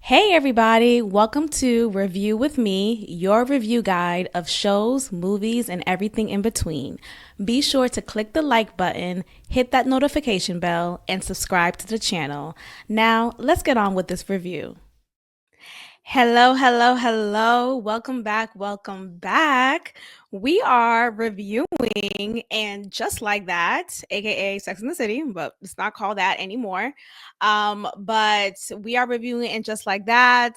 Hey, everybody, welcome to Review with Me, your review guide of shows, movies, and everything in between. Be sure to click the like button, hit that notification bell, and subscribe to the channel. Now, let's get on with this review. Hello, hello, hello. Welcome back. Welcome back. We are reviewing and just like that, aka Sex in the City, but it's not called that anymore. But we are reviewing and just like that.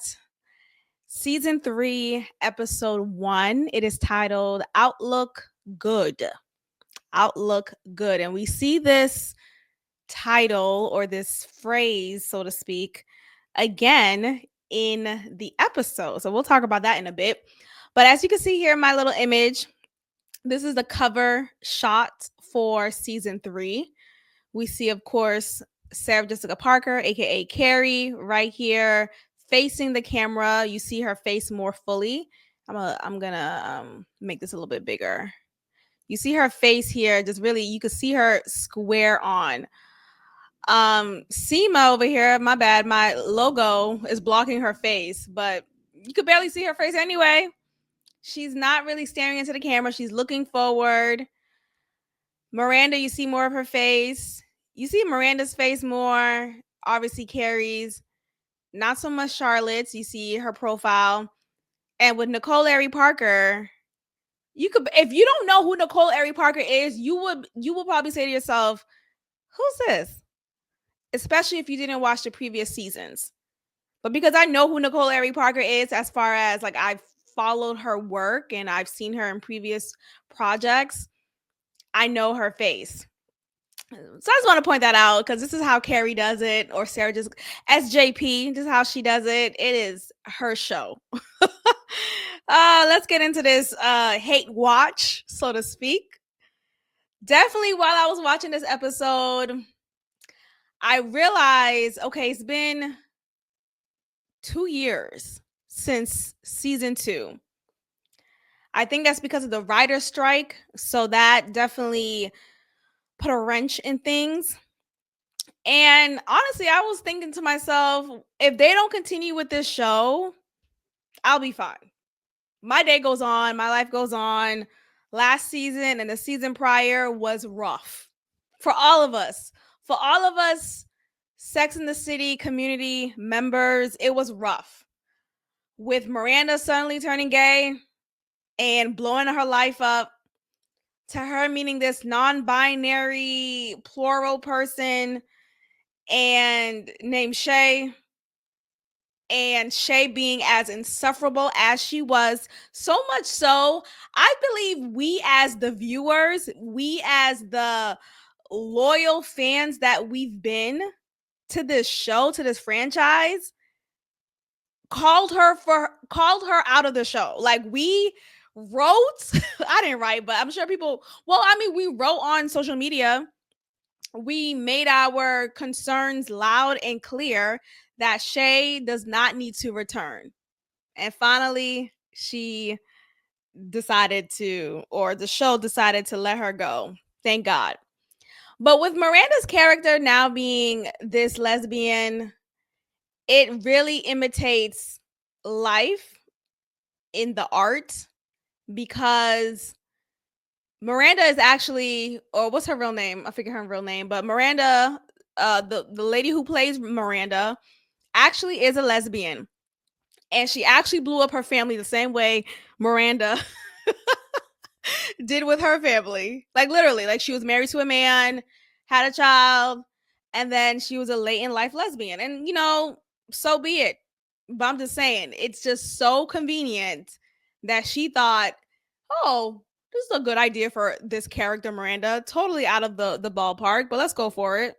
Season 3, episode 1. It is titled Outlook Good. Outlook Good. And we see this title or this phrase, so to speak, again in the episode. So we'll talk about that in a bit. But as you can see here in my little image, this is the cover shot for season 3. We see, of course, Sarah Jessica Parker, aka Carrie, right here facing the camera. You see her face more fully. I'm gonna make this a little bit bigger. You see her face here, just really you can see her square on. Seema over here, my bad, my logo is blocking her face, but you could barely see her face anyway. She's not really staring into the camera, she's looking forward. Miranda, you see more of her face. You see Miranda's face more. Obviously, Carrie's. Not so much Charlotte's. You see her profile. And with Nicole Ari Parker, you could, if you don't know who Nicole Ari Parker is, you would probably say to yourself, "Who's this?" Especially if you didn't watch the previous seasons. But because I know who Nicole Ari Parker is, as far as like I've followed her work and I've seen her in previous projects, I know her face. So I just want to point that out because this is how Carrie does it, or Sarah just SJP. This is how she does it. It is her show. Let's get into this hate watch, so to speak. Definitely, while I was watching this episode, I realized, okay, it's been 2 years since season 2. I think that's because of the writer's strike. So that definitely put a wrench in things. And honestly, I was thinking to myself, if they don't continue with this show, I'll be fine. My day goes on, my life goes on. Last season and the season prior was rough for all of us. For all of us Sex in the City community members, it was rough. With Miranda suddenly turning gay and blowing her life up, to her meeting this non-binary plural person and named Shay, and Shay being as insufferable as she was, so much so, I believe we as the viewers, we as the loyal fans that we've been to this show, to this franchise, called her out of the show. Like we wrote, I didn't write, but I'm sure people, well, I mean, we wrote on social media, we made our concerns loud and clear that Shay does not need to return. And finally, she decided to, or the show decided to let her go. Thank God. But with Miranda's character now being this lesbian, it really imitates life in the art because Miranda is actually, or what's her real name? I forget her real name, but Miranda, the lady who plays Miranda, actually is a lesbian, and she actually blew up her family the same way Miranda did with her family. Like literally, like she was married to a man, had a child, and then she was a late in life lesbian. And so be it. But I'm just saying, it's just so convenient that she thought, oh, this is a good idea for this character, Miranda. Totally out of the ballpark, but let's go for it.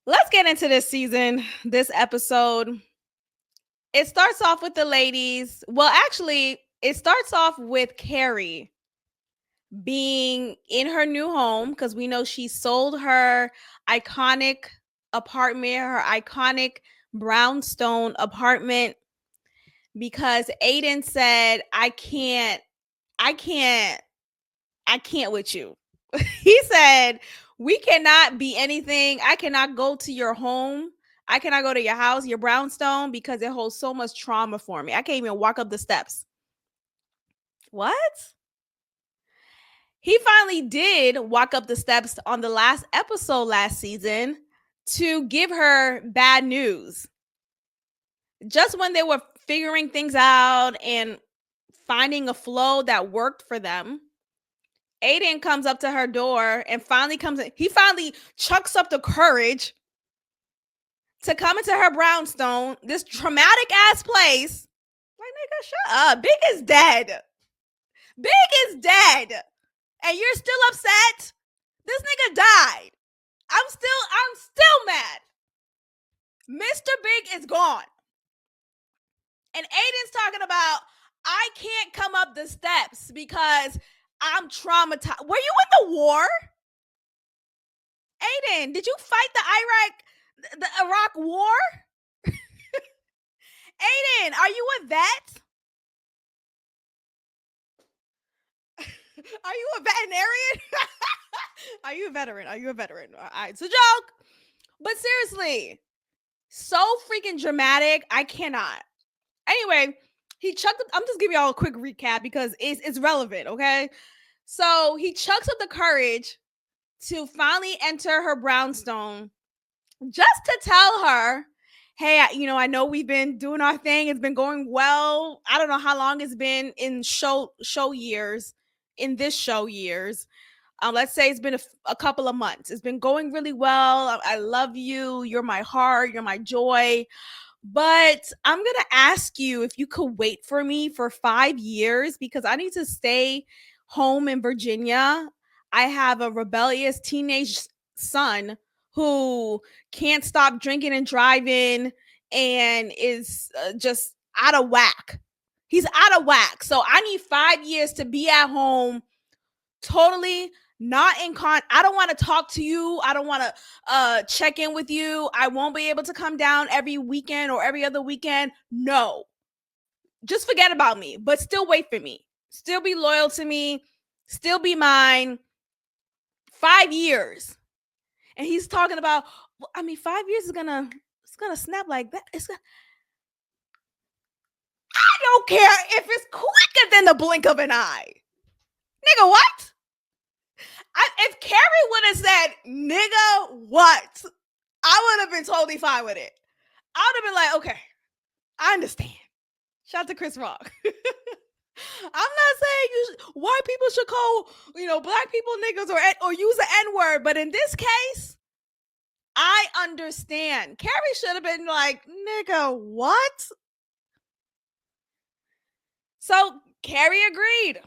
Let's get into this season, this episode. It starts off with the ladies. Well, actually, it starts off with Carrie being in her new home because we know she sold her iconic apartment, her iconic brownstone apartment, because Aiden said, I can't, I can't with you. He said, we cannot be anything. I cannot go to your home. I cannot go to your house, your brownstone, because it holds so much trauma for me. I can't even walk up the steps. What? He finally did walk up the steps on the last episode last season to give her bad news. Just when they were figuring things out and finding a flow that worked for them, Aiden comes up to her door and finally comes in. He finally chucks up the courage to come into her brownstone, this traumatic ass place. Like, nigga, shut up. Big is dead. Big is dead. And you're still upset? This nigga died. I'm still mad. Mr. Big is gone. And Aiden's talking about, I can't come up the steps because I'm traumatized. Were you in the war? Aiden, did you fight the Iraq war? Aiden, are you a vet? Are you a veterinarian? Are you a veteran? Are you a veteran? All right, it's a joke. But seriously, so freaking dramatic. I cannot. Anyway, he chucked. I'm just giving y'all a quick recap because it's relevant. Okay, so he chucks up the courage to finally enter her brownstone, just to tell her, "Hey, I know we've been doing our thing. It's been going well. I don't know how long it's been in show years. In this show years, let's say it's been a couple of months. It's been going really well. I love you. You're my heart. You're my joy." But I'm going to ask you if you could wait for me for 5 years because I need to stay home in Virginia. I have a rebellious teenage son who can't stop drinking and driving and is just out of whack. He's out of whack. So I need 5 years to be at home, totally not in I don't want to talk to you. I don't want to check in with you. I won't be able to come down every weekend or every other weekend. No. Just forget about me, but still wait for me. Still be loyal to me. Still be mine. 5 years. And he's talking about, 5 years is gonna snap like that. I don't care if it's quicker than the blink of an eye. Nigga, what? If Carrie would have said, nigga, what? I would have been totally fine with it. I would have been like, okay, I understand. Shout out to Chris Rock. I'm not saying white people should call, black people niggas or use the N-word, but in this case, I understand. Carrie should have been like, nigga, what? So Carrie agreed.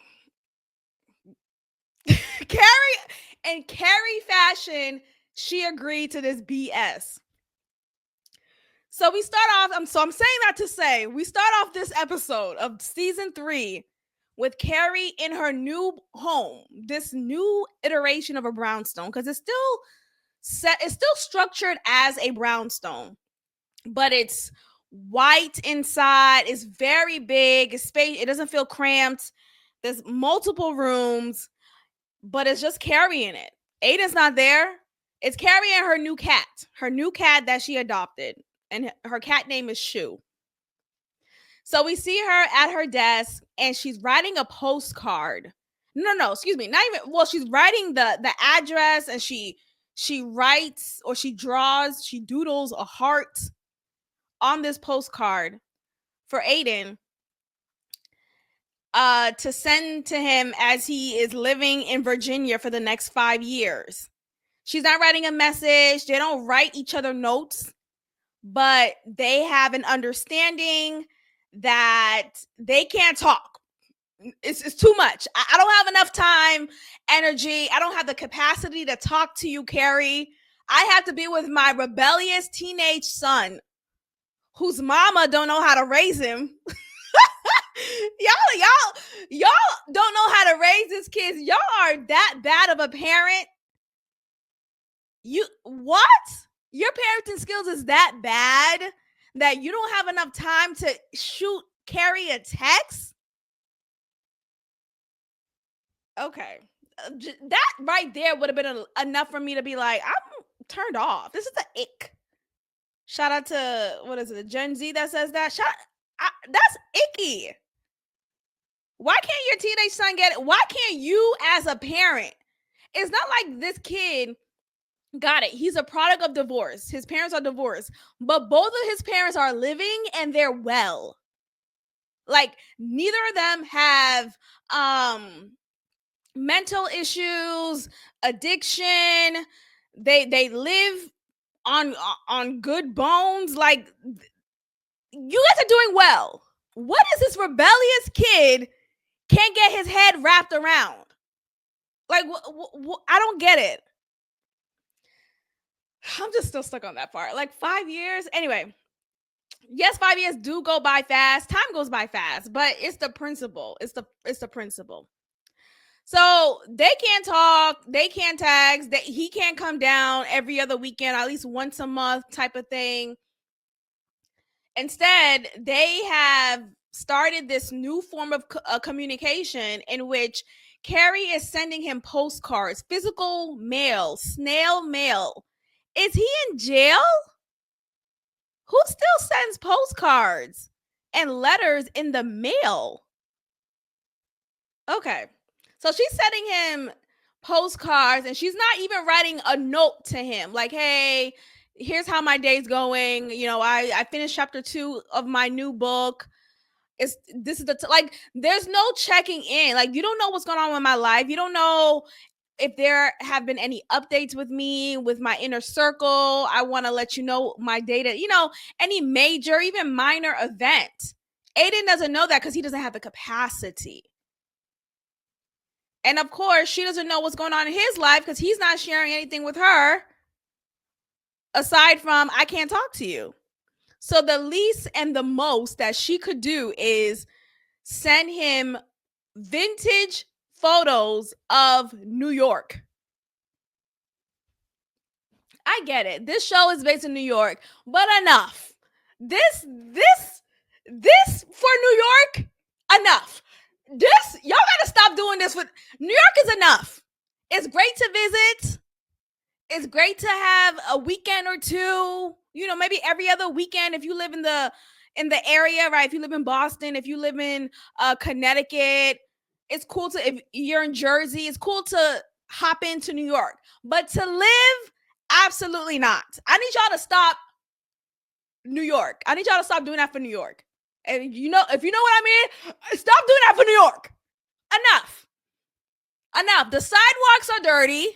Carrie fashion, she agreed to this BS. So we start off, I'm saying that to say, we start off this episode of season 3 with Carrie in her new home, this new iteration of a brownstone, because it's still structured as a brownstone, but it's white inside, it's very big, it's space, it doesn't feel cramped, there's multiple rooms, but it's just Carrie in it. Aiden's not there. It's Carrie and her new cat that she adopted. And her cat name is Shu. So we see her at her desk and she's writing a postcard. No, excuse me. Not even, well, she's writing the address and she writes or she doodles a heart on this postcard for Aiden to send to him as he is living in Virginia for the next 5 years. She's not writing a message. They don't write each other notes, but they have an understanding that they can't talk. It's too much. I don't have enough time, energy. I don't have the capacity to talk to you, Carrie. I have to be with my rebellious teenage son whose mama don't know how to raise him. y'all don't know how to raise his kids. Y'all are that bad of a parent. What? Your parenting skills is that bad that you don't have enough time to shoot Carrie a text? Okay. That right there would have been enough for me to be like, I'm turned off. This is the ick. Shout out to, what is it, the Gen Z that says that. That's icky. Why can't your teenage son get it? Why can't you as a parent? It's not like this kid got it. He's a product of divorce. His parents are divorced, but both of his parents are living and they're well. Like, neither of them have mental issues, addiction. They live on good bones. Like, you guys are doing well. What is this rebellious kid can't get his head wrapped around? Like, I don't get it. I'm just still stuck on that part. Like, 5 years. Anyway, yes, 5 years do go by fast. Time goes by fast, but it's the principle. It's the principle. So they can't talk, they can't text, he can't come down every other weekend, at least once a month type of thing. Instead, they have started this new form of communication in which Carrie is sending him postcards, physical mail, snail mail. Is he in jail? Who still sends postcards and letters in the mail? Okay. So she's sending him postcards and she's not even writing a note to him like, hey, here's how my day's going. You know, I finished chapter 2 of my new book. This is like, there's no checking in. Like, you don't know what's going on with my life. You don't know if there have been any updates with me, with my inner circle. I want to let you know my data, you know, any major, even minor event. Aiden doesn't know that because he doesn't have the capacity. And of course, she doesn't know what's going on in his life because he's not sharing anything with her aside from, I can't talk to you. So the least and the most that she could do is send him vintage photos of New York. I get it. This show is based in New York, but enough. This for New York, enough. Y'all gotta stop doing this with New York is enough. It's great to visit. It's great to have a weekend or two, you know, maybe every other weekend if you live in the area, right? If you live in Boston, if you live in Connecticut, it's cool to, if you're in Jersey, it's cool to hop into New York. But to live, absolutely not. I need y'all to stop New York. I need y'all to stop doing that for New York. And you know, if you know what I mean, stop doing that for New York. Enough. Enough. The sidewalks are dirty.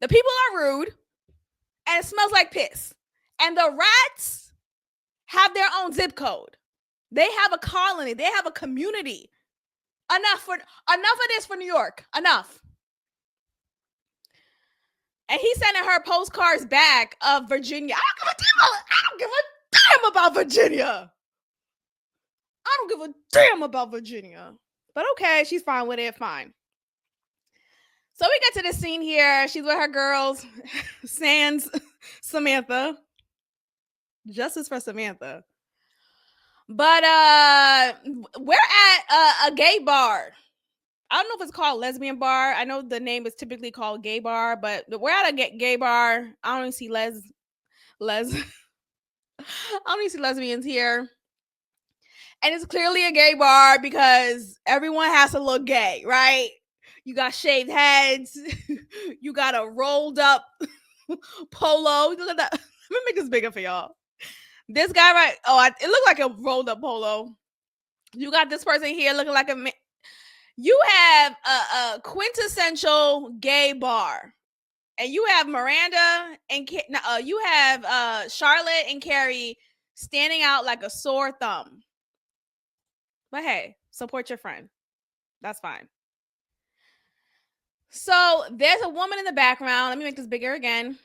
The people are rude. And it smells like piss. And the rats have their own zip code. They have a colony. They have a community. Enough of this for New York. Enough. And he's sending her postcards back of Virginia. I don't give a damn about Virginia. I don't give a damn about Virginia. But okay, she's fine with it. Fine. So we get to this scene here. She's with her girls, sans Samantha. Justice for Samantha. But we're at a gay bar. I don't know if it's called lesbian bar. I know the name is typically called gay bar, but we're at a gay bar. I don't even see I don't even see lesbians here. And it's clearly a gay bar because everyone has to look gay, right? You got shaved heads. You got a rolled up polo. Look at that. Let me make this bigger for y'all. This guy, right? Oh, it looked like a rolled up polo. You got this person here looking like a. You have a quintessential gay bar, and you have Miranda and you have Charlotte and Carrie standing out like a sore thumb. But hey, support your friend. That's fine. So there's a woman in the background. Let me make this bigger again.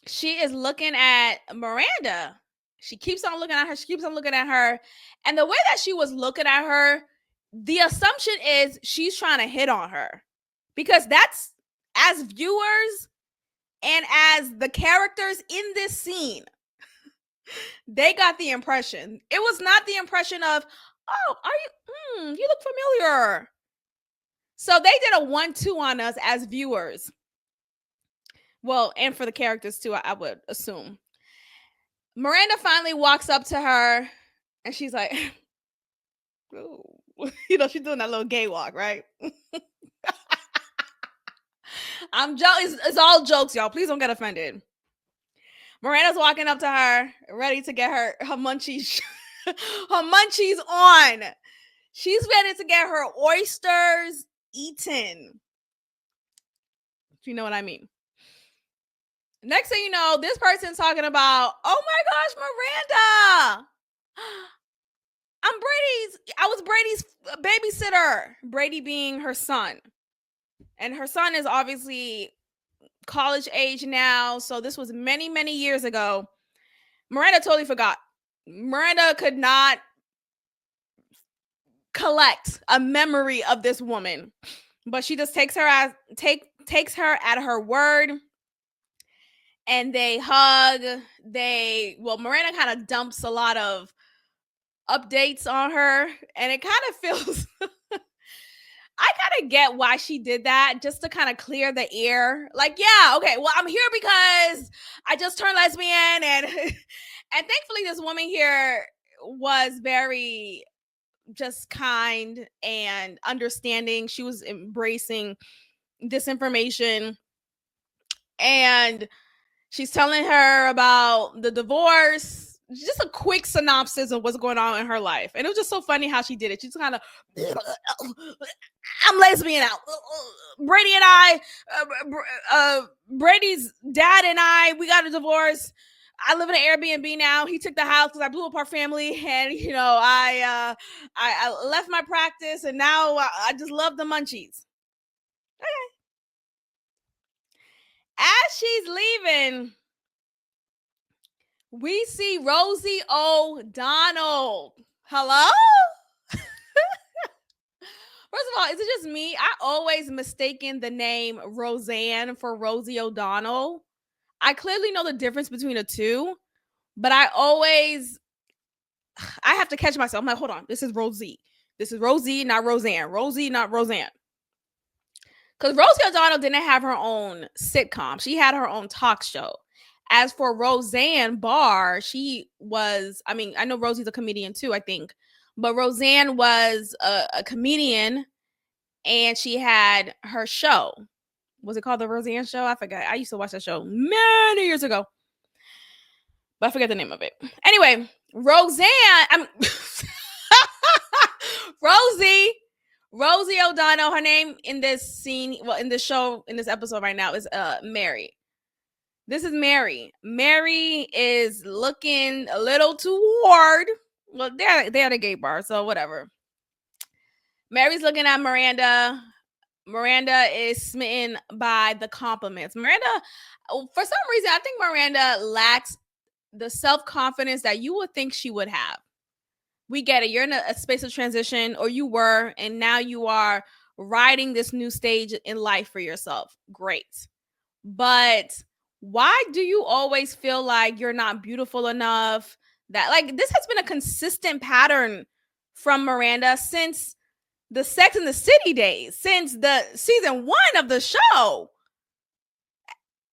She is looking at Miranda. She keeps on looking at her. She keeps on looking at her. And the way that she was looking at her, the assumption is she's trying to hit on her. Because that's, as viewers and as the characters in this scene, they got the impression. It was not the impression of, oh, are you look familiar. So they did a 1-2 on us as viewers. Well, and for the characters too, I would assume. Miranda finally walks up to her and she's like, ooh. She's doing that little gay walk, right? I'm joking. It's all jokes, y'all. Please don't get offended. Miranda's walking up to her, ready to get her munchies, her munchies on. She's ready to get her oysters eaten. If you know what I mean. Next thing you know, this person's talking about, oh my gosh, Miranda. I was Brady's babysitter. Brady being her son. And her son is obviously college age now. So this was many, many years ago. Miranda totally forgot. Miranda could not collect a memory of this woman, but she just takes her at her word, and they hug. Miranda kind of dumps a lot of updates on her, and it kind of feels I kind of get why she did that, just to kind of clear the air. Like, yeah, okay, well, I'm here because I just turned lesbian, and and thankfully this woman here was very just kind and understanding. She was embracing this information, and she's telling her about the divorce. Just a quick synopsis of what's going on in her life. And it was just so funny how she did it. She just kind of, I'm lesbian out. Brady and I, Brady's dad and I, we got a divorce. I live in an Airbnb now. He took the house because I blew up our family, and I left my practice, and now I just love the munchies. Okay. As she's leaving, we see Rosie O'Donnell. Hello? First of all, is it just me? I always mistaken the name Roseanne for Rosie O'Donnell. I clearly know the difference between the two, but I have to catch myself. I'm like, hold on, this is Rosie. This is Rosie, not Roseanne. Rosie, not Roseanne. Because Rosie O'Donnell didn't have her own sitcom. She had her own talk show. As for Roseanne Barr, she was, I know Rosie's a comedian too, I think. But Roseanne was a comedian, and she had her show. Was it called The Roseanne Show? I forgot. I used to watch that show many years ago, but I forget the name of it. Anyway, Roseanne, Rosie O'Donnell, her name in this scene, in this show, in this episode right now is Mary. This is Mary. Mary is looking a little too hard. Well, they're at a gay bar, so whatever. Mary's looking at Miranda. Miranda is smitten by the compliments. Miranda, for some reason, I think Miranda lacks the self-confidence that you would think she would have. We get it. You're in a space of transition, or you were, and now you are riding this new stage in life for yourself. Great. But why do you always feel like you're not beautiful enough? That, like, this has been a consistent pattern from Miranda since the Sex and the City days, since the season 1 of the show.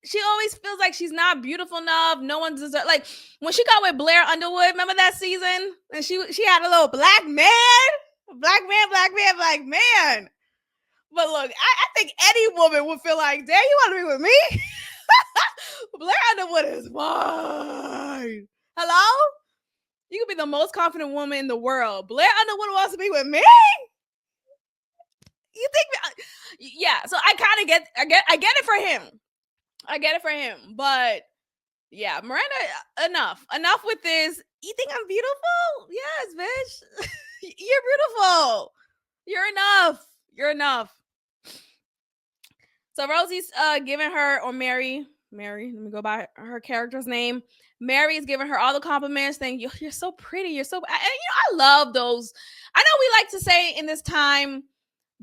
She always feels like she's not beautiful enough. No one deserves, like when she got with Blair Underwood, remember that season? And she had a little black man. But look, I think any woman would feel like, damn, you want to be with me? Blair Underwood is fine. Hello? You could be the most confident woman in the world. Blair Underwood wants to be with me? You think? Yeah. So I kind of I get it for him. I get it for him. But yeah, Miranda, enough with this. You think I'm beautiful? Yes, bitch. You're beautiful. You're enough. You're enough. So Rosie's giving her, or Mary, let me go by her character's name. Mary is giving her all the compliments, saying, you're so pretty. You're so, I love those. I know we like to say in this time,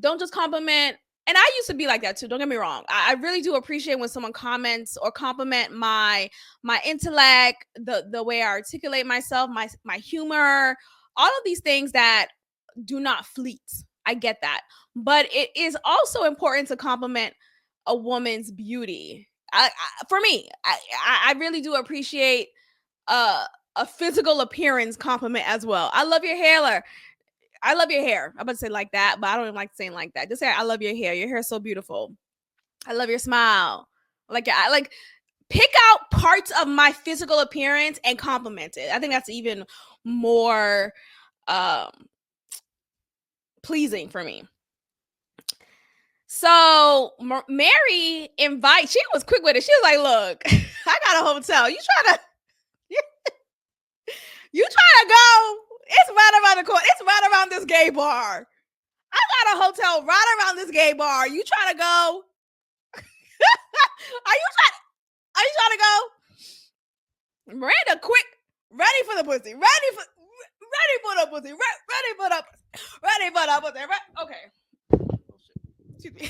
don't just compliment. And I used to be like that too. Don't get me wrong. I really do appreciate when someone comments or compliment my intellect, the way I articulate myself, my humor, all of these things that do not fleet. I get that. But it is also important to compliment a woman's beauty. For me, I really do appreciate a physical appearance compliment as well. I love your hair. I love your hair. I'm about to say like that, but I don't even like saying like that. Just say I love your hair. Your hair is so beautiful. I love your smile. I like pick out parts of my physical appearance and compliment it. I think that's even more pleasing for me. So Mary invites. She was quick with it. She was like, "Look, I got a hotel. You trying to go? It's right around the corner. It's right around this gay bar. I got a hotel right around this gay bar. You trying to go? Are you trying to go?" Miranda, quick, ready for the pussy. Ready for the pussy. Ready for the pussy. Okay. Excuse me.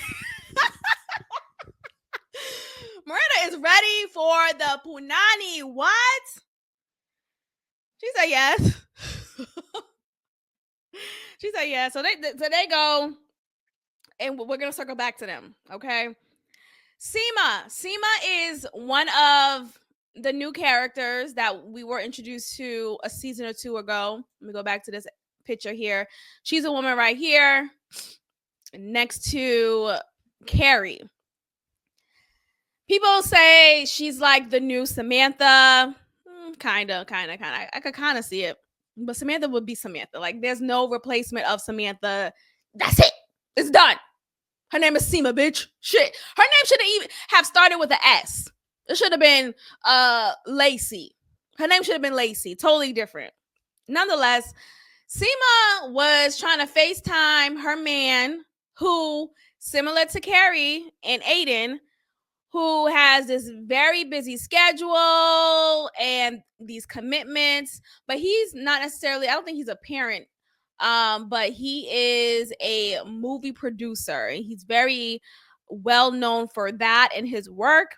Miranda is ready for the punani. What? She said yes. She said yes. So they go, and we're gonna circle back to them. Okay. Seema is one of the new characters that we were introduced to a season or two ago. Let me go back to this picture here. She's a woman right here next to Carrie. People say she's like the new Samantha. Kind of. I could kind of see it. But Samantha would be Samantha. Like, there's no replacement of Samantha. That's it. It's done. Her name is Seema, bitch. Shit. Her name shouldn't even have started with an S. It should have been Lacey. Her name should have been Lacey. Totally different. Nonetheless, Seema was trying to FaceTime her man, who, similar to Carrie and Aiden, who has this very busy schedule and these commitments, but he's not necessarily, I don't think he's a parent, but he is a movie producer. He's very well known for that in his work,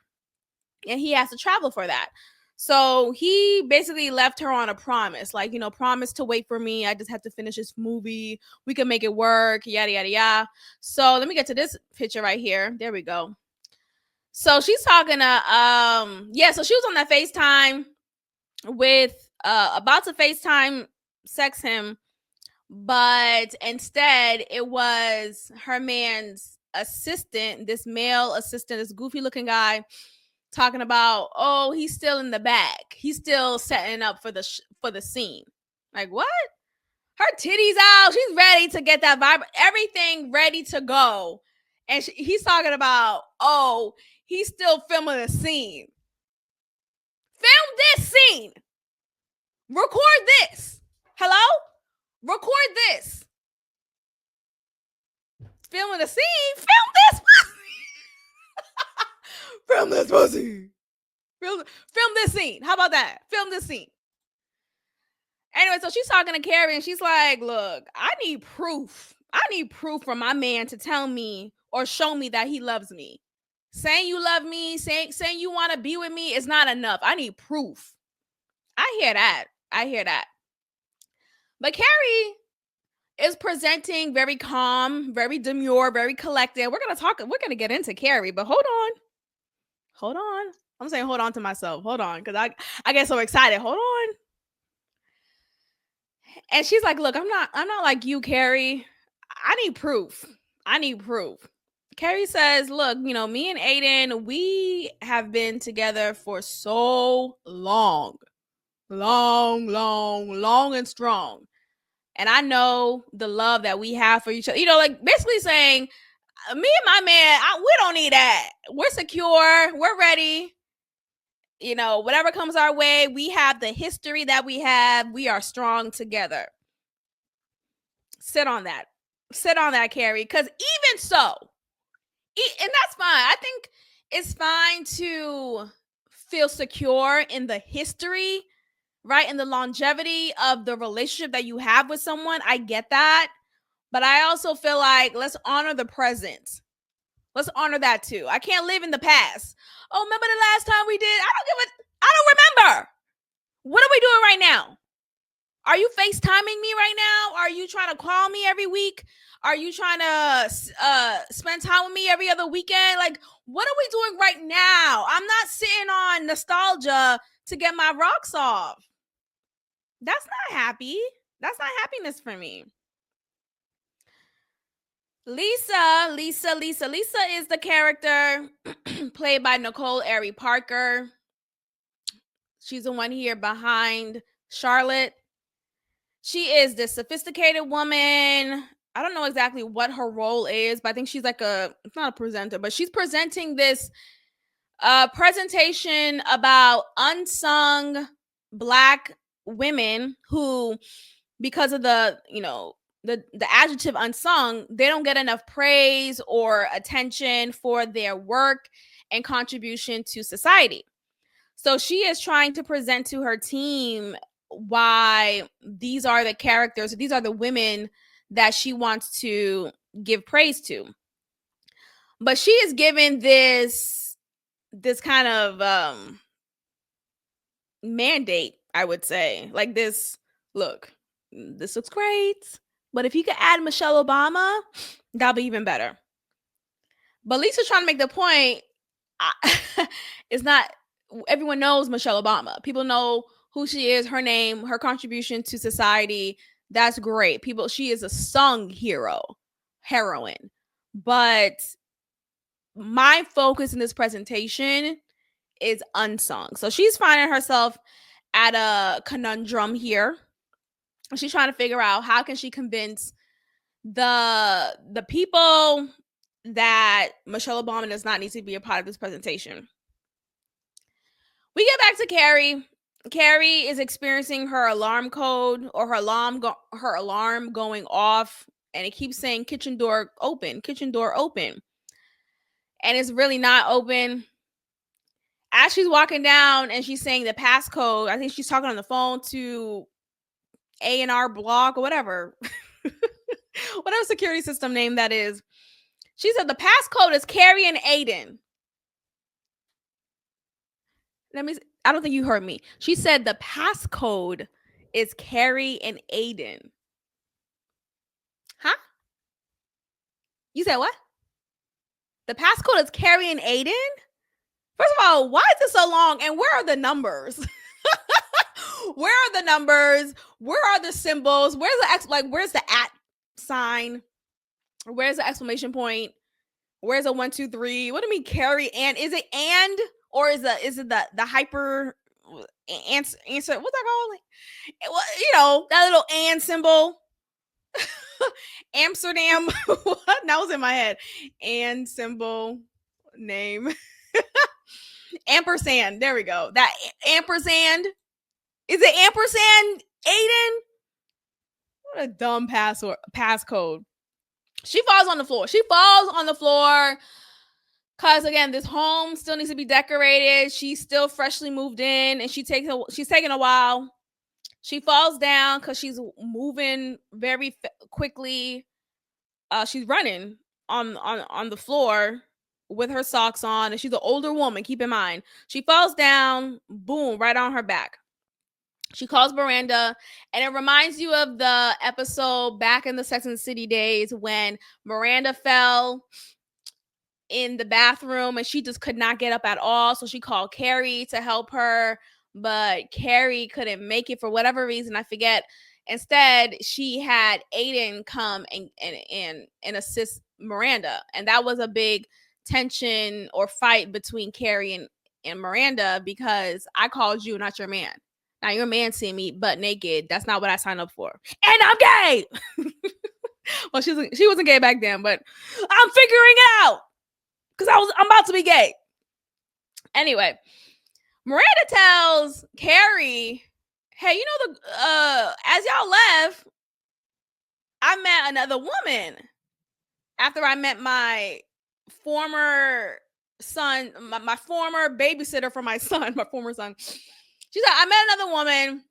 and he has to travel for that. So he basically left her on a promise, like, promise to wait for me. I just have to finish this movie. We can make it work, yada, yada, yada. So let me get to this picture right here. There we go. So she's talking to, so she was on that FaceTime with, about to FaceTime sex him, but instead it was her man's assistant, this male assistant, this goofy looking guy, talking about, oh, he's still in the back. He's still setting up for the scene. Like, what? Her titties out. She's ready to get that vibe. Everything ready to go. And he's talking about, oh, he's still filming the scene. Film this scene. Record this. Hello? Record this. Filming the scene. Film this pussy. Film this pussy. Film this scene. How about that? Film this scene. Anyway, so she's talking to Carrie and she's like, look, I need proof. I need proof from my man to tell me or show me that he loves me. Saying you love me, saying you want to be with me is not enough. I need proof. I hear that. But Carrie is presenting very calm, very demure, very collected. We're going to get into Carrie, but hold on. I'm saying hold on to myself. Hold on, because I get so excited. Hold on. And she's like, look, I'm not like you, Carrie. I need proof. Carrie says, look, me and Aiden, we have been together for so long and strong. And I know the love that we have for each other. Like basically saying, me and my man, we don't need that. We're secure. We're ready. Whatever comes our way, we have the history that we have. We are strong together. Sit on that, Carrie. Because even so, and that's fine. I think it's fine to feel secure in the history, right? In the longevity of the relationship that you have with someone. I get that. But I also feel like let's honor the present. Let's honor that too. I can't live in the past. Oh, remember the last time we did? I don't remember. What are we doing right now? Are you FaceTiming me right now? Are you trying to call me every week? Are you trying to spend time with me every other weekend? Like, what are we doing right now? I'm not sitting on nostalgia to get my rocks off. That's not happy. That's not happiness for me. Lisa is the character played by Nicole Ari Parker. She's the one here behind Charlotte. She is this sophisticated woman. I don't know exactly what her role is, but I think she's like it's not a presenter, but she's presenting this presentation about unsung Black women who, because of the adjective unsung, they don't get enough praise or attention for their work and contribution to society. So she is trying to present to her team why these are the characters, these are the women that she wants to give praise to. But she is given this kind of mandate, I would say. Like this, look, this looks great, but if you could add Michelle Obama, that'll be even better. But Lisa's trying to make the point, it's not, everyone knows Michelle Obama. People know who she is, her name, her contribution to society. That's great. She is a sung heroine. But my focus in this presentation is unsung. So she's finding herself at a conundrum here. She's trying to figure out how can she convince the people that Michelle Obama does not need to be a part of this presentation. We get back to Carrie. Carrie is experiencing her alarm code, or her alarm going off, and it keeps saying kitchen door open, and it's really not open. As she's walking down and she's saying the passcode, I think she's talking on the phone to A&R Block or whatever security system name that is. She said the passcode is Carrie and Aiden. I don't think you heard me. She said the passcode is Carrie and Aiden. Huh? You said what? The passcode is Carrie and Aiden? First of all, why is it so long? And where are the numbers? Where are the numbers? Where are the symbols? Where's the at sign? Where's the exclamation point? Where's a 1, 2, 3? What do you mean Carrie and? Is it and, or is it the hyper answer? What's that called? Well, that little and symbol. Amsterdam. That was in my head. And symbol name. Ampersand. There we go. That ampersand. Is it ampersand Aiden? What a dumb passcode. She falls on the floor. Because again, this home still needs to be decorated. She's still freshly moved in, and she's taking a while. She falls down because she's moving very quickly. She's running on the floor with her socks on, and she's an older woman. Keep in mind, she falls down, boom, right on her back. She calls Miranda, and it reminds you of the episode back in the Sex and the City days when Miranda fell in the bathroom and she just could not get up at all. So she called Carrie to help her, but Carrie couldn't make it for whatever reason. I forget. Instead, she had Aiden come and assist Miranda. And that was a big tension or fight between Carrie and Miranda, because I called you, not your man. Now your man seeing me butt naked. That's not what I signed up for. And I'm gay. Well, she wasn't gay back then, but I'm figuring it out because I'm about to be gay. Anyway, Miranda tells Carrie, "Hey, as y'all left, I met another woman after I met my former son, my former babysitter for my son, my former son." She said, "I met another woman.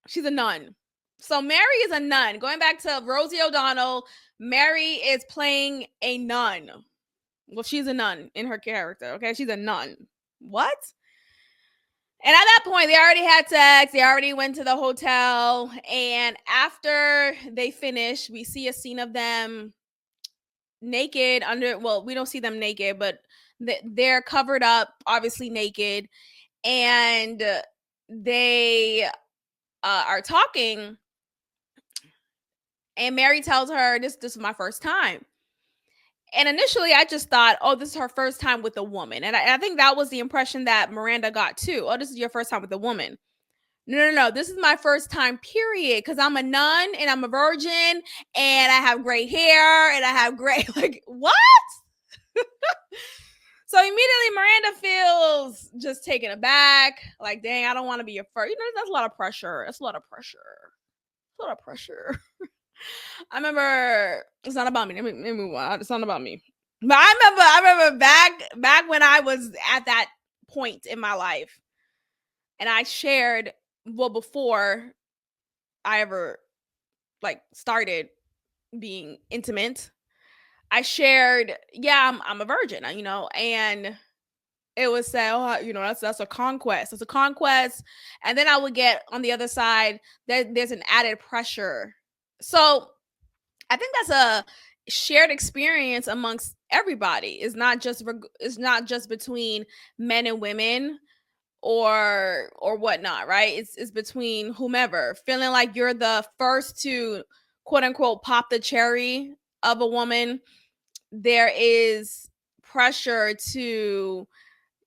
She's a nun." So Mary is a nun. Going back to Rosie O'Donnell, Mary is playing a nun. Well, she's a nun in her character, okay? She's a nun. What? And at that point, they already had sex. They already went to the hotel. And after they finish, we see a scene of them naked we don't see them naked, but they're covered up, obviously naked. and they are talking, and Mary tells her, this is my first time. And initially, I just thought, oh, this is her first time with a woman. And I think that was the impression that Miranda got too. Oh, this is your first time with a woman. No. This is my first time, period. Because I'm a nun and I'm a virgin and I have gray hair and I have gray, like, what? So immediately Miranda feels just taken aback. Like, dang, I don't want to be your first. That's a lot of pressure. That's a lot of pressure. A lot of pressure. I remember, it's not about me. Let me move on. It's not about me. But I remember back when I was at that point in my life, and I shared, well, before I ever like started being intimate, I shared, yeah, I'm a virgin, and it was said, oh, that's a conquest. It's a conquest. And then I would get on the other side that there's an added pressure. So I think that's a shared experience amongst everybody. It's not just between men and women or whatnot, right? It's between whomever, feeling like you're the first to quote unquote pop the cherry of a woman. There is pressure to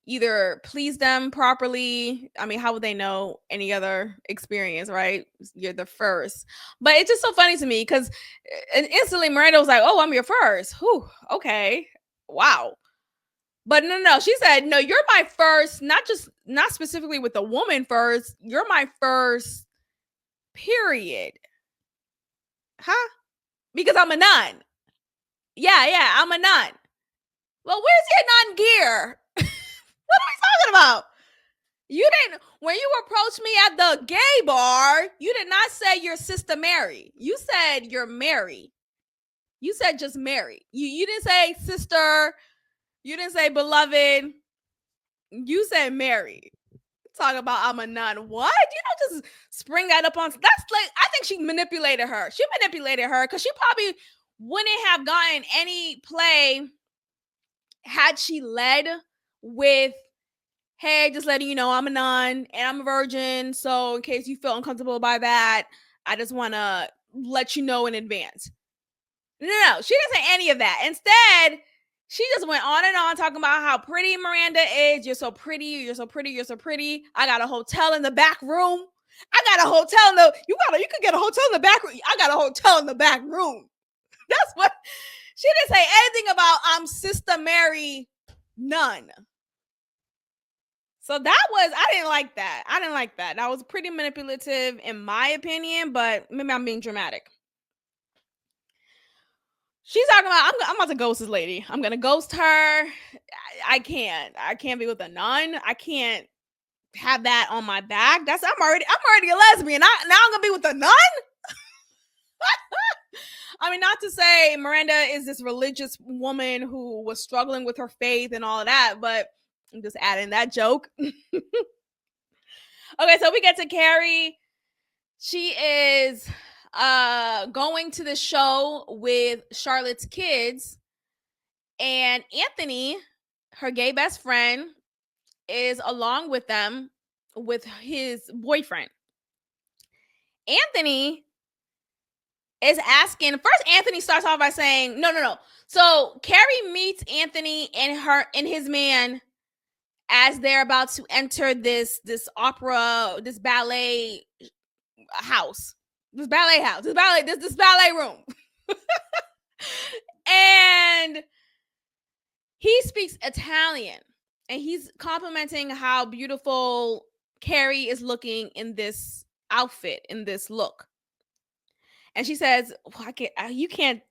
either please them properly. I mean, how would they know any other experience, right? You're the first. But it's just so funny to me because instantly Miranda was like, oh, I'm your first. Whew, okay. Wow. But no. She said, no, you're my first, not specifically with the woman first. You're my first, period. Huh? Because I'm a nun. Yeah, I'm a nun. Well, where's your nun gear? What are we talking about? You didn't, when you approached me at the gay bar, you did not say you're Sister Mary. You said you're Mary. You said just Mary. You didn't say sister. You didn't say beloved. You said Mary. Talk about I'm a nun. What? Just spring that up on. That's like, I think she manipulated her. She manipulated her because she probably wouldn't have gotten any play had she led with, hey, just letting you know I'm a nun and I'm a virgin. So in case you feel uncomfortable by that, I just want to let you know in advance. No, she didn't say any of that. Instead, she just went on and on talking about how pretty Miranda is. You're so pretty. You're so pretty. You're so pretty. I got a hotel in the back room. I got a hotel in the, you could get a hotel in the back room. I got a hotel in the back room. That's what, she didn't say anything about I'm Sister Mary, none. So I didn't like that. That was pretty manipulative in my opinion, but maybe I'm being dramatic. She's talking about, I'm about to ghost this lady. I'm gonna ghost her. I can't be with a nun. I can't have that on my back. I'm already a lesbian. Now I'm gonna be with a nun. I mean, not to say Miranda is this religious woman who was struggling with her faith and all of that, but I'm just adding that joke. Okay, so we get to Carrie. She is going to the show with Charlotte's kids, and Anthony, her gay best friend, is along with them with his boyfriend. Anthony is asking, first Anthony starts off by saying, no. So Carrie meets Anthony and his man as they're about to enter this opera, this ballet house. This ballet room. And he speaks Italian, and he's complimenting how beautiful Carrie is looking in this outfit, in this look. And she says, well, I bet you can't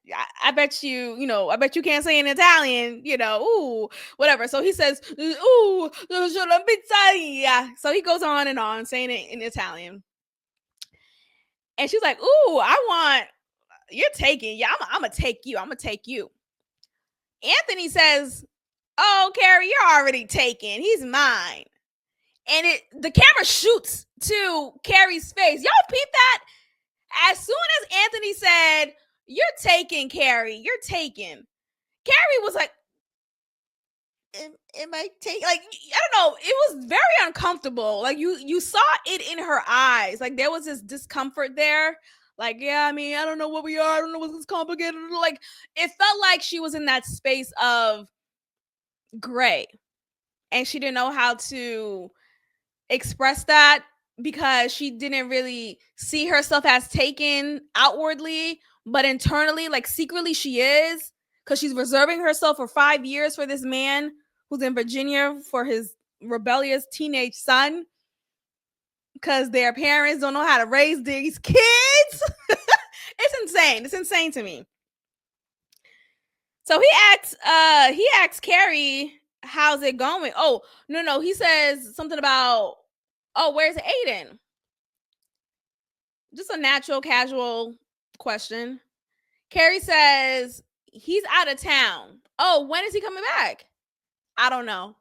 say in Italian, ooh, whatever. So he says, ooh, pizza. So he goes on and on saying it in Italian. And she's like, ooh, you're taking, yeah, I'm going to take you. I'm going to take you. Anthony says, oh, Carrie, you're already taken. He's mine. And the camera shoots to Carrie's face. Y'all peep that? As soon as Anthony said, you're taken, Carrie, you're taken, Carrie was like, it might take like I don't know. It was very uncomfortable. Like you saw it in her eyes. Like there was this discomfort there. Like yeah, I mean I don't know what we are. I don't know what's complicated. Like it felt like she was in that space of gray, and she didn't know how to express that because she didn't really see herself as taken outwardly, but internally, like secretly, she is because she's reserving herself for 5 years for this man who's in Virginia for his rebellious teenage son because their parents don't know how to raise these kids. It's insane. It's insane to me. So he asks Carrie, how's it going? Oh, no, he says something about, oh, where's Aiden? Just a natural, casual question. Carrie says he's out of town. Oh, when is he coming back? I don't know.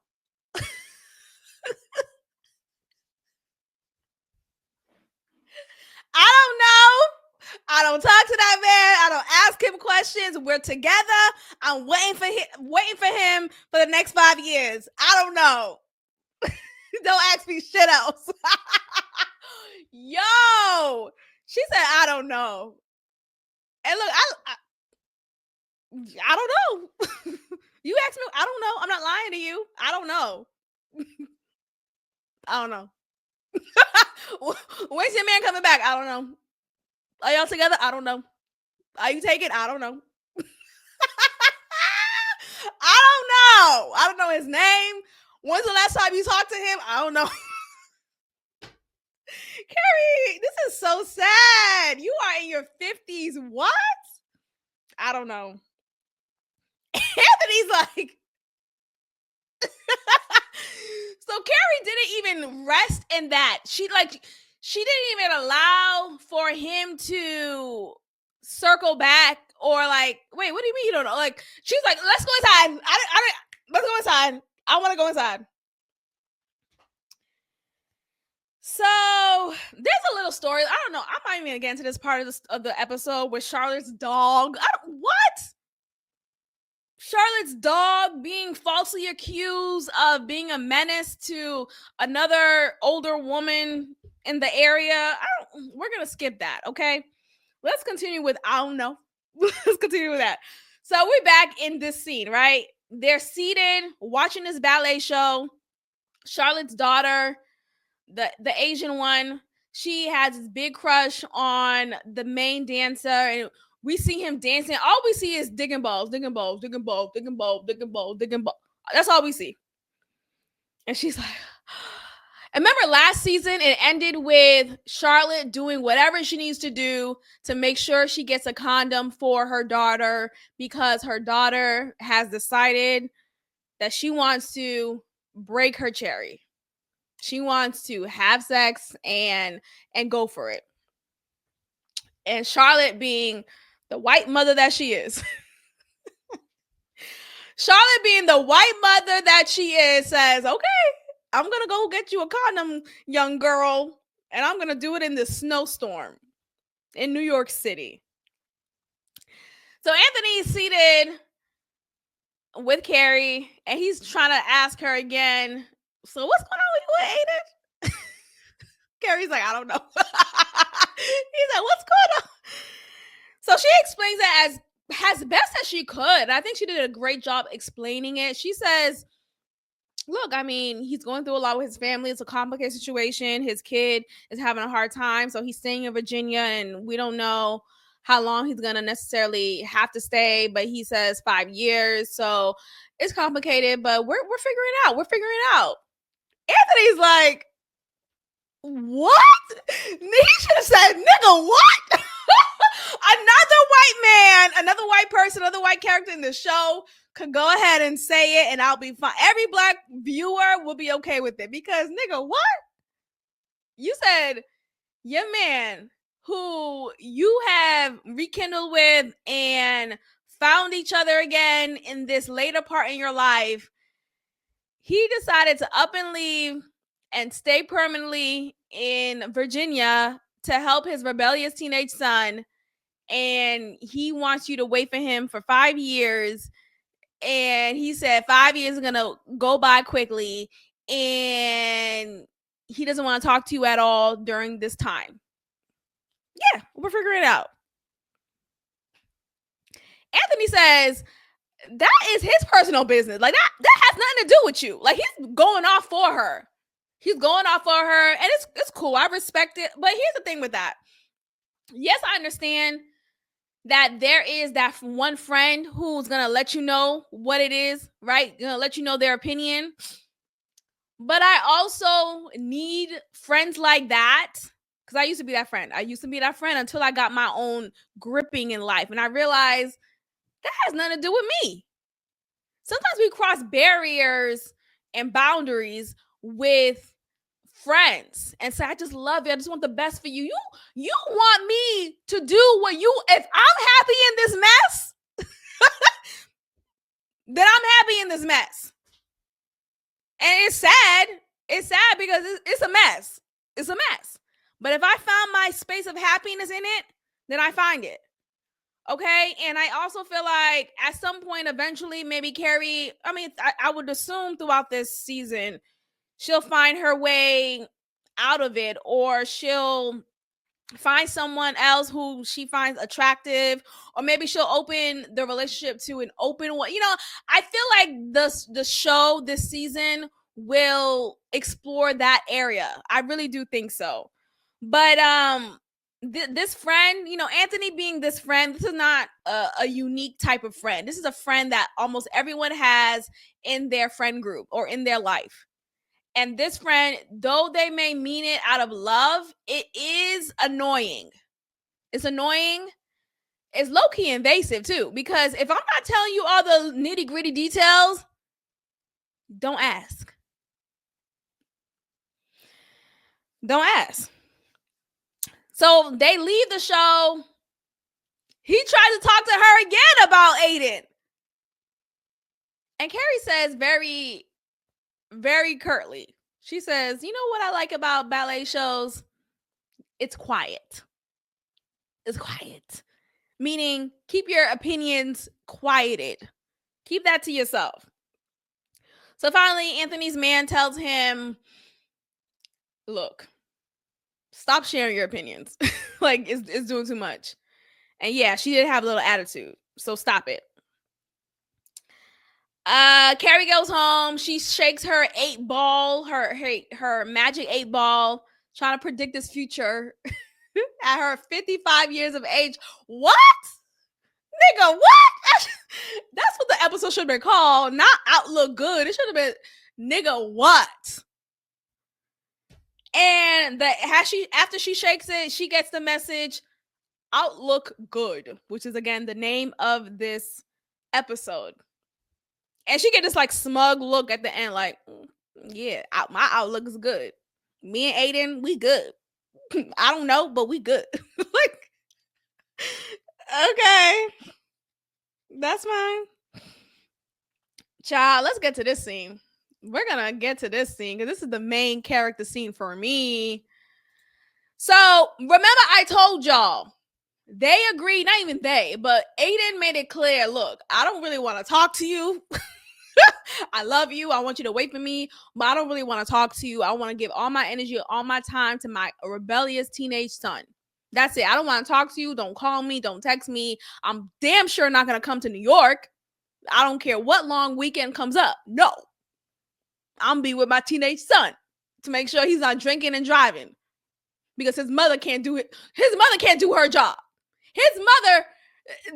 I don't know. I don't talk to that man. I don't ask him questions. We're together. I'm waiting for him for the next 5 years. I don't know. Don't ask me shit else. Yo, she said I don't know. And look, I don't know. You asked me, I don't know. I'm not lying to you. I don't know. I don't know. When's your man coming back? I don't know. Are y'all together? I don't know. Are you taking? I don't know. I don't know. I don't know his name. When's the last time you talked to him? I don't know. Carrie, this is so sad. You are in your 50s. What? I don't know. Anthony's like, so Carrie didn't even rest in that. She didn't even allow for him to circle back or like, wait, what do you mean you don't know? Like, she's like, let's go inside. Let's go inside. I want to go inside. So there's a little story. I don't know. I'm not even gonna get into this part of the episode with Charlotte's dog. What? Charlotte's dog being falsely accused of being a menace to another older woman in the area. We're gonna skip that, okay? Let's continue with I don't know. Let's continue with that. So we're back in this scene, right? They're seated watching this ballet show. Charlotte's daughter, the Asian one, she has this big crush on the main dancer, and we see him dancing. All we see is digging balls, digging balls, digging balls, digging balls, digging balls, digging balls. That's all we see. And she's like, and remember last season, it ended with Charlotte doing whatever she needs to do to make sure she gets a condom for her daughter because her daughter has decided that she wants to break her cherry. She wants to have sex and go for it. And Charlotte, being the white mother that she is, Charlotte being the white mother that she is, says, okay, I'm going to go get you a condom, young girl, and I'm going to do it in this snowstorm in New York City. So Anthony's seated with Carrie, and he's trying to ask her again, so what's going on with you, Aiden? Carrie's like, I don't know. He's like, what's going on? So she explains it as best as she could. I think she did a great job explaining it. She says, look, I mean, he's going through a lot with his family. It's a complicated situation. His kid is having a hard time. So he's staying in Virginia, and we don't know how long he's going to necessarily have to stay. But he says 5 years. So it's complicated, but we're figuring it out. We're figuring it out. Anthony's like, what? He should have said, nigga, what? Another white man, another white person, another white character in the show could go ahead and say it and I'll be fine. Every black viewer will be okay with it because, nigga, what? You said your man who you have rekindled with and found each other again in this later part in your life, he decided to up and leave and stay permanently in Virginia to help his rebellious teenage son. And he wants you to wait for him for 5 years And he said 5 years is gonna go by quickly, and he doesn't want to talk to you at all during this time. Yeah, we're figuring it out. Anthony says that is his personal business. Like that has nothing to do with you. Like he's going off for her. He's going off for her, and it's cool. I respect it. But here's the thing with that. Yes, I understand that there is that one friend who's gonna let you know what it is, right? Gonna let you know their opinion. But I also need friends like that, because I used to be that friend. I used to be that friend until I got my own gripping in life, and I realized that has nothing to do with me. Sometimes we cross barriers and boundaries with friends and say, I just love you. I just want the best for you. You want me to do what you, if I'm happy in this mess, then I'm happy in this mess. And it's sad. It's sad because it's a mess. It's a mess. But if I found my space of happiness in it, then I find it. Okay. And I also feel like at some point, eventually, maybe Carrie, I would assume throughout this season, she'll find her way out of it, or she'll find someone else who she finds attractive, or maybe she'll open the relationship to an open one. I feel like the show this season will explore that area. I really do think so. But this friend, Anthony being this friend, this is not a unique type of friend. This is a friend that almost everyone has in their friend group or in their life. And this friend, though they may mean it out of love, it is annoying. It's annoying. It's low-key invasive too, because if I'm not telling you all the nitty-gritty details, don't ask. Don't ask. So they leave the show. He tried to talk to her again about Aiden. And Carrie says very, very curtly, she says, you know what I like about ballet shows? It's quiet. It's quiet. Meaning, keep your opinions quieted. Keep that to yourself. So finally, Anthony's man tells him, look, stop sharing your opinions. Like, it's doing too much. And yeah, she did have a little attitude. So stop it. Carrie goes home. She shakes her 8-ball, her magic 8-ball, trying to predict this future at her 55 years of age. What? Nigga, what? That's what the episode should have been called. Not Outlook Good. It should have been nigga what? And after she shakes it, she gets the message Outlook Good, which is again the name of this episode. And she get this like smug look at the end, like, yeah, my outlook is good. Me and Aiden, we good. I don't know, but we good. Like, okay, that's fine. Child, let's get to this scene. We're gonna get to this scene because this is the main character scene for me. So remember, I told y'all they agreed, not even they, but Aiden made it clear. Look, I don't really want to talk to you. I love you. I want you to wait for me, but I don't really want to talk to you. I want to give all my energy, all my time to my rebellious teenage son. That's it. I don't want to talk to you. Don't call me. Don't text me. I'm damn sure not going to come to New York. I don't care what long weekend comes up. No. I'm be with my teenage son to make sure he's not drinking and driving, because his mother can't do it. His mother can't do her job. His mother,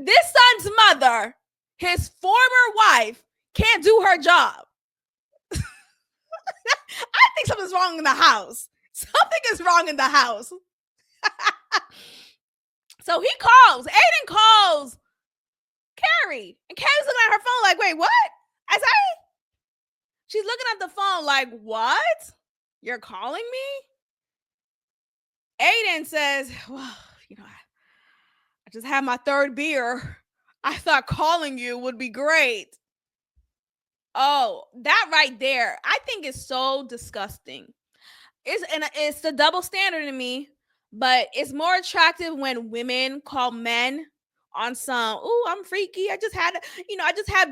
this son's mother, his former wife, can't do her job. I think something's wrong in the house. Something is wrong in the house. So he calls. Aiden calls Carrie. And Carrie's looking at her phone like, wait, what? I say? She's looking at the phone like, what? You're calling me? Aiden says, well, I just had my 3rd beer. I thought calling you would be great. Oh, that right there, I think is so disgusting. It's the double standard in me, but it's more attractive when women call men on some, ooh, I'm freaky. I just had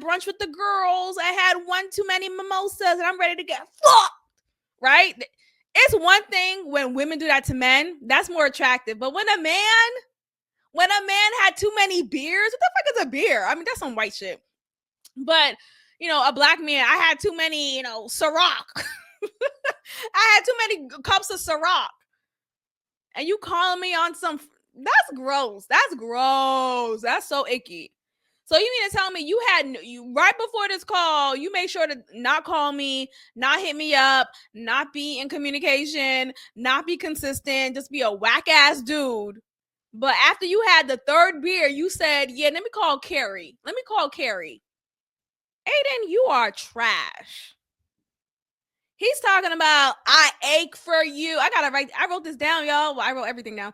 brunch with the girls. I had one too many mimosas and I'm ready to get fucked. Right? It's one thing when women do that to men. That's more attractive. But when a man had too many beers, what the fuck is a beer? I mean, that's some white shit. But, a black man, I had too many, Ciroc. I had too many cups of Ciroc. And you calling me on some, that's gross. That's gross. That's so icky. So you mean to tell me you right before this call, you made sure to not call me, not hit me up, not be in communication, not be consistent, just be a whack ass dude. But after you had the third beer, you said, yeah, let me call Carrie. Aiden, you are trash. He's talking about, I ache for you. I wrote this down, y'all. Well, I wrote everything down.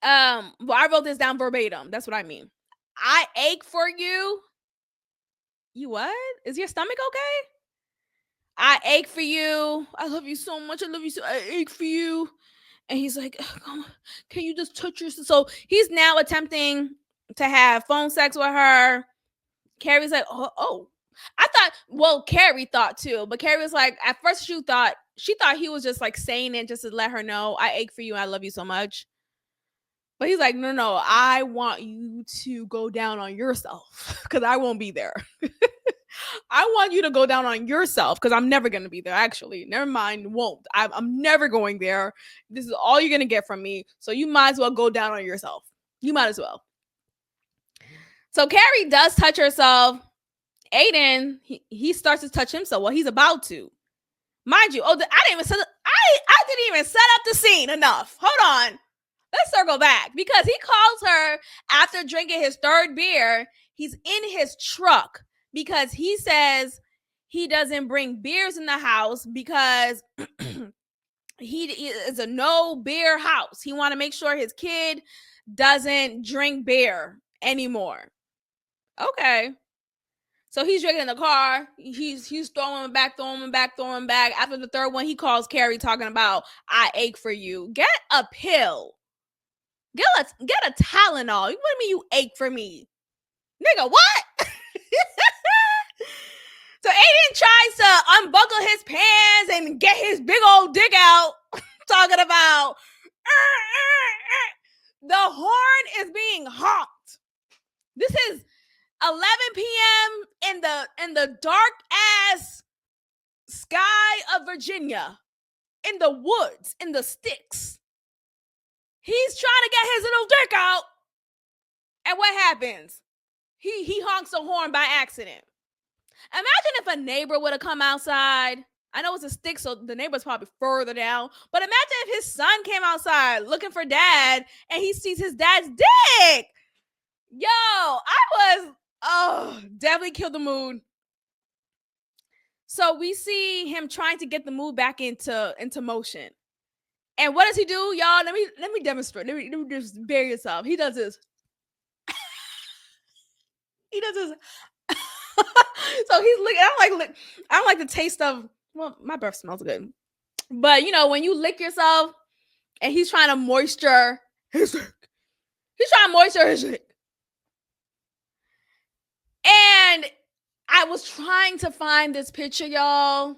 I wrote this down verbatim. That's what I mean. I ache for you. You what? Is your stomach okay? I ache for you. I love you so much. I love you so. I ache for you. And he's like, oh, can you just touch yourself? So he's now attempting to have phone sex with her. Carrie's like, oh. I thought, well, Carrie thought too, but Carrie was like, at first she thought he was just like saying it just to let her know, I ache for you. I love you so much. But he's like, no, I want you to go down on yourself because I won't be there. I want you to go down on yourself because I'm never going to be there. Actually, never mind, won't. I'm never going there. This is all you're going to get from me. So you might as well go down on yourself. You might as well. So Carrie does touch herself. Aiden, he starts to touch himself. Well, he's about to. Mind you, I didn't even set up the scene enough. Hold on. Let's circle back because he calls her after drinking his third beer. He's in his truck because he says he doesn't bring beers in the house because he is a no beer house. He want to make sure his kid doesn't drink beer anymore. Okay. So he's drinking in the car. He's throwing him back. After the third one, he calls Carrie talking about, I ache for you. Get a pill. Get a Tylenol. What do you mean you ache for me? Nigga, what? So Aiden tries to unbuckle his pants and get his big old dick out, talking about the horn is being honked. This is 11 p.m. in the dark ass sky of Virginia, in the woods, in the sticks. He's trying to get his little dick out. And what happens? He honks a horn by accident. Imagine if a neighbor would have come outside. I know it's a stick, so the neighbor's probably further down. But imagine if his son came outside looking for dad and he sees his dad's dick. Yo, I was, definitely killed the mood. So we see him trying to get the mood back into motion. And what does he do, y'all? Let me demonstrate. Let me just bear yourself. He does this. He does this. So he's looking. I don't like the taste of. Well, my breath smells good, but when you lick yourself, and he's trying to moisture his dick. He's trying to moisture his dick. And I was trying to find this picture, y'all.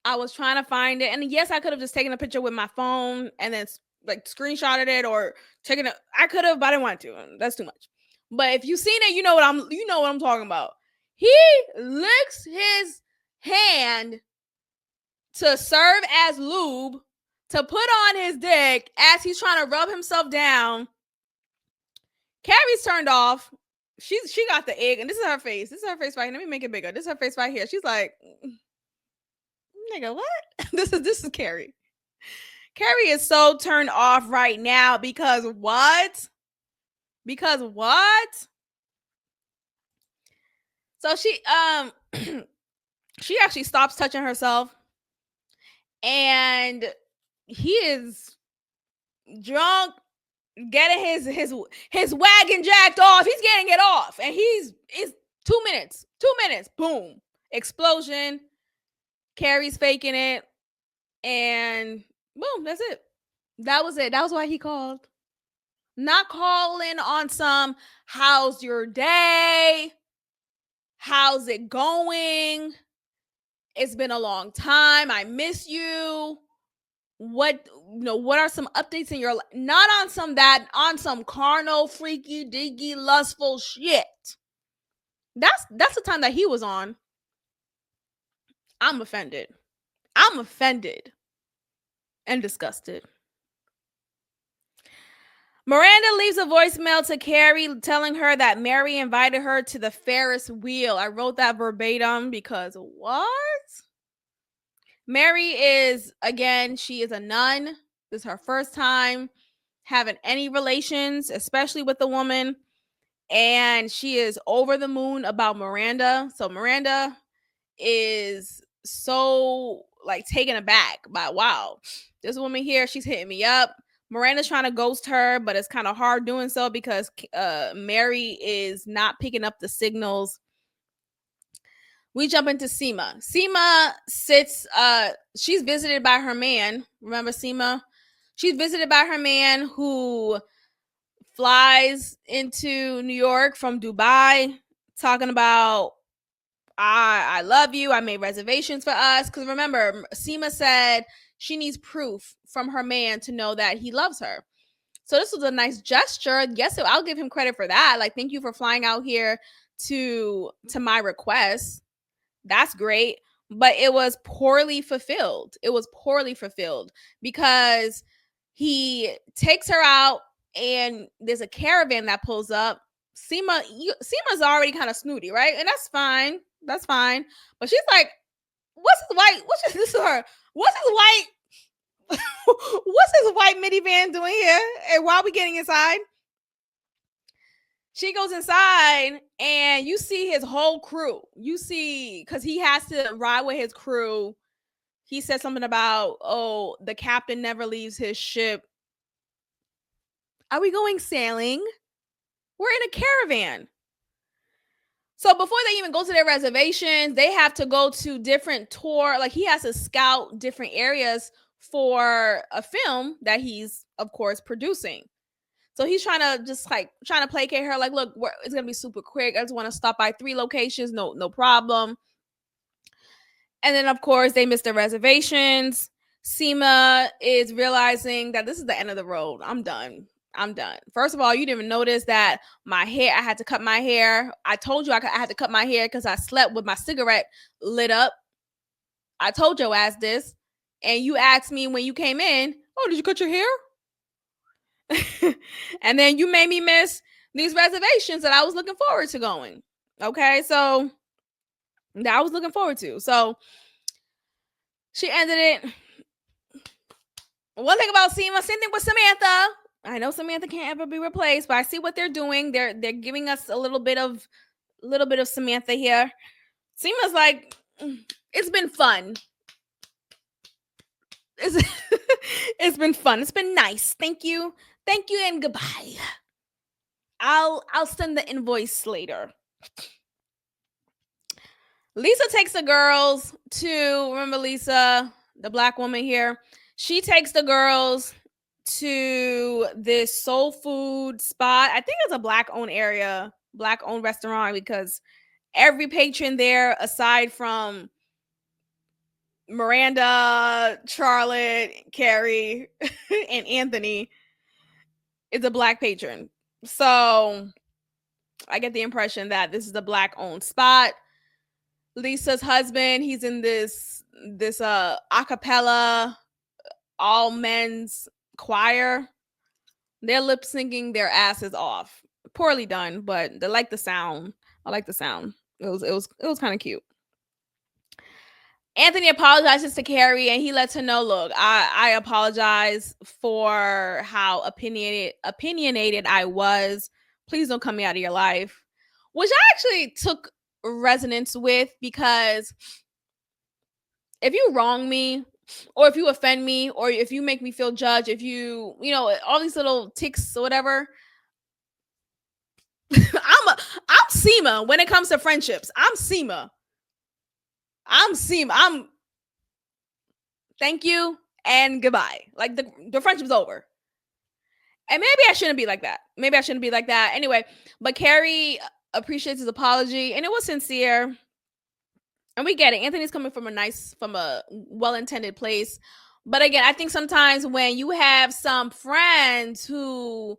I was trying to find it, and yes, I could have just taken a picture with my phone and then like screenshotted it or taken it. I could have, but I didn't want to. That's too much. But if you've seen it, you know what I'm talking about. He licks his hand to serve as lube to put on his dick as he's trying to rub himself down. Carrie's turned off. She got the egg, and this is her face. This is her face right here. Let me make it bigger. This is her face right here. She's like, nigga, what? This is Carrie. Carrie is so turned off right now because what? So she she actually stops touching herself, and he is drunk, getting his wagon jacked off. He's getting it off, and it's 2 minutes. 2 minutes, boom, explosion. Carrie's faking it, and boom, that's it. That was it. That was why he called. Not calling on some, how's your day? How's it going? It's been a long time. I miss you. What are some updates in your life? Not on some carnal, freaky, diggy, lustful shit. That's the time that he was on. I'm offended. I'm offended and disgusted. Miranda leaves a voicemail to Carrie telling her that Mary invited her to the Ferris wheel. I wrote that verbatim because what? Mary is, again, she is a nun. This is her first time having any relations, especially with a woman. And she is over the moon about Miranda. So Miranda is so like taken aback by, wow, this woman here, she's hitting me up. Miranda's trying to ghost her, but it's kind of hard doing so because Mary is not picking up the signals. We jump into Seema. Seema sits, she's visited by her man. Remember Seema? She's visited by her man who flies into New York from Dubai, talking about, I love you. I made reservations for us. Because remember, Seema said she needs proof from her man to know that he loves her. So this was a nice gesture. Yes, I'll give him credit for that. Like, thank you for flying out here to my request. That's great. But it was poorly fulfilled. It was poorly fulfilled because he takes her out and there's a caravan that pulls up. Seema's already kind of snooty, right? And that's fine. That's fine. But she's like, what's this her? What's this white what's this white minivan doing here? And why are we getting inside? She goes inside and you see his whole crew. You see, because he has to ride with his crew. He said something about, oh, the captain never leaves his ship. Are we going sailing? We're in a caravan. So before they even go to their reservations, they have to go to different tour. Like he has to scout different areas for a film that he's, of course, producing. So he's trying to placate her. Like, look, it's gonna be super quick. I just want to stop by 3 locations. No problem. And then, of course, they miss their reservations. Seema is realizing that this is the end of the road. I'm done. First of all, you didn't even notice that I had to cut my hair. I told you I had to cut my hair because I slept with my cigarette lit up. I told your ass this. And you asked me when you came in, oh, did you cut your hair? And then you made me miss these reservations that I was looking forward to going. Okay, so that I was looking forward to. So she ended it. One thing about Seema, same thing with Samantha. I know Samantha can't ever be replaced, but I see what they're doing. They're giving us a little bit of Samantha here. Seema's like, it's been fun. It's been fun. It's been nice. Thank you, and goodbye. I'll send the invoice later. Lisa takes the girls to, remember Lisa, the black woman here. She takes the girls to this soul food spot. I think it's a black-owned area, black-owned restaurant, because every patron there, aside from Miranda, Charlotte, Carrie, and Anthony, is a black patron. So I get the impression that this is a black-owned spot. Lisa's husband, he's in this a cappella all men's choir. They're lip syncing their asses off. Poorly done, but they like the sound. I like the sound. It was kind of cute. Anthony apologizes to Carrie and he lets her know, look, I apologize for how opinionated I was. Please don't cut me out of your life. Which I actually took resonance with, because if you wrong me, or if you offend me, or if you make me feel judged, if you all these little ticks or whatever, I'm Seema when it comes to friendships. I'm Seema. Thank you and goodbye. Like the friendship's over. And maybe I shouldn't be like that. Maybe I shouldn't be like that. Anyway, but Carrie appreciates his apology and it was sincere. And we get it. Anthony's coming from a well-intended place. But again, I think sometimes when you have some friends who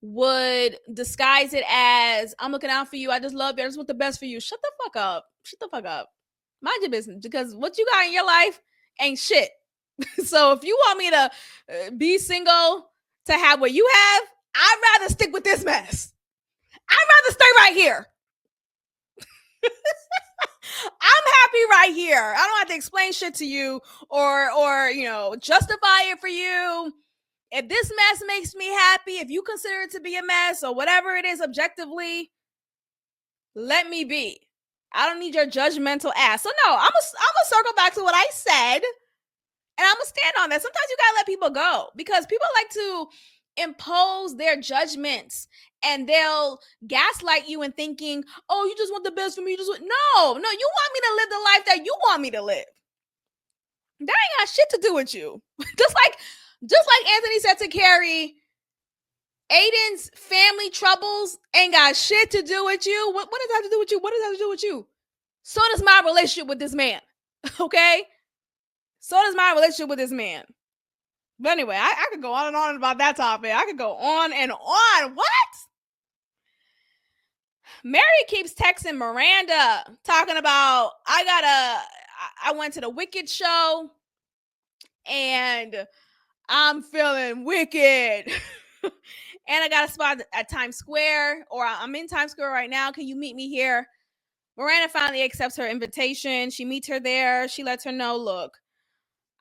would disguise it as, I'm looking out for you, I just love you, I just want the best for you. Shut the fuck up. Shut the fuck up. Mind your business, because what you got in your life ain't shit. So if you want me to be single to have what you have, I'd rather stick with this mess. I'd rather stay right here. I'm happy right here. I don't have to explain shit to you or justify it for you. If this mess makes me happy, if you consider it to be a mess or whatever it is objectively, let me be. I don't need your judgmental ass. So no, I'm gonna circle back to what I said, and I'm gonna stand on that. Sometimes you gotta let people go because people like to impose their judgments and they'll gaslight you and thinking, oh, you just want the best for me. No, you want me to live the life that you want me to live. That ain't got shit to do with you. just like Anthony said to Carrie, Aiden's family troubles ain't got shit to do with you. What does that have to do with you? What does that have to do with you? So does my relationship with this man. Okay? So does my relationship with this man. But anyway, I could go on and on about that topic. I could go on and on. What? Mary keeps texting Miranda talking about, I went to the Wicked show and I'm feeling wicked. And I got a spot at Times Square, or I'm in Times Square right now. Can you meet me here? Miranda finally accepts her invitation. She meets her there. She lets her know, look,